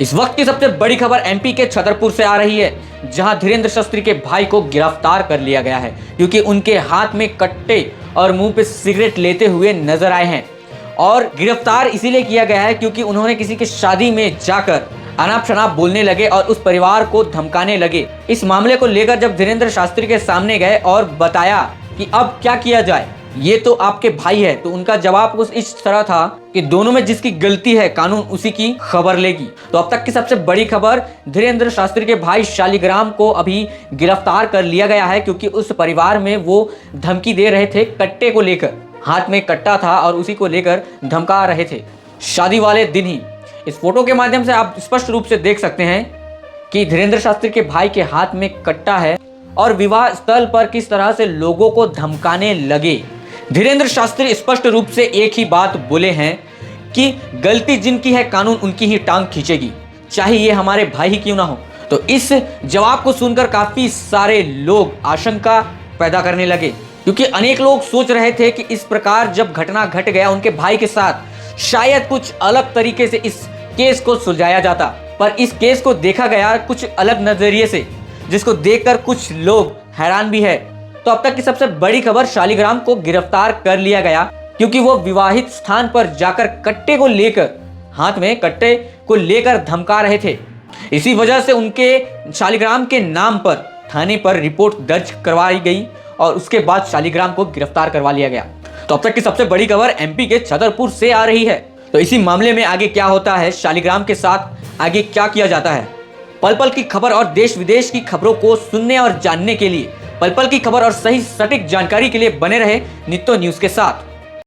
इस वक्त की सबसे बड़ी खबर एमपी के छतरपुर से आ रही है, जहां धीरेंद्र शास्त्री के भाई को गिरफ्तार कर लिया गया है क्योंकि उनके हाथ में कट्टे और मुंह पे सिगरेट लेते हुए नजर आए हैं। और गिरफ्तार इसीलिए किया गया है क्योंकि उन्होंने किसी की शादी में जाकर अनाप शनाप बोलने लगे और उस परिवार को धमकाने लगे। इस मामले को लेकर जब धीरेंद्र शास्त्री के सामने गए और बताया कि अब क्या किया जाए, ये तो आपके भाई है, तो उनका जवाब कुछ इस तरह था कि दोनों में जिसकी गलती है कानून उसी की खबर लेगी। तो अब तक की सबसे बड़ी खबर, धीरेंद्र शास्त्री के भाई शालिग्राम को अभी गिरफ्तार कर लिया गया है क्योंकि उस परिवार में वो धमकी दे रहे थे कट्टे को लेकर। हाथ में कट्टा था और उसी को लेकर धमका रहे थे शादी वाले दिन ही। इस फोटो के माध्यम से आप स्पष्ट रूप से देख सकते हैं कि धीरेंद्र शास्त्री के भाई के हाथ में कट्टा है और विवाह स्थल पर किस तरह से लोगों को धमकाने लगे। धीरेंद्र शास्त्री स्पष्ट रूप से एक ही बात बोले हैं कि गलती जिनकी है कानून उनकी ही टांग खींचेगी, चाहे ये हमारे भाई ही क्यों ना हो। तो इस जवाब को सुनकर काफी सारे लोग आशंका पैदा करने लगे क्योंकि अनेक लोग सोच रहे थे कि इस प्रकार जब घटना घट गया उनके भाई के साथ, शायद कुछ अलग तरीके से इस केस को सुलझाया जाता, पर इस केस को देखा गया कुछ अलग नजरिए से, जिसको देखकर कुछ लोग हैरान भी है। तो अब तक की सबसे बड़ी खबर, शालिग्राम को गिरफ्तार कर लिया गया क्योंकि वो विवाहित स्थान पर जाकर कट्टे को लेकर, हाथ में कट्टे को लेकर धमका रहे थे। इसी वजह से उनके शालिग्राम के नाम पर थाने पर रिपोर्ट दर्ज करवाई गई और उसके बाद शालिग्राम को गिरफ्तार करवा लिया गया। तो अब तक की सबसे बड़ी खबर एमपी के छतरपुर से आ रही है। तो इसी मामले में आगे क्या होता है, शालिग्राम के साथ आगे क्या किया जाता है, पल पल की खबर और देश विदेश की खबरों को सुनने और जानने के लिए, पल पल की खबर और सही सटीक जानकारी के लिए बने रहे नित्तो न्यूज के साथ।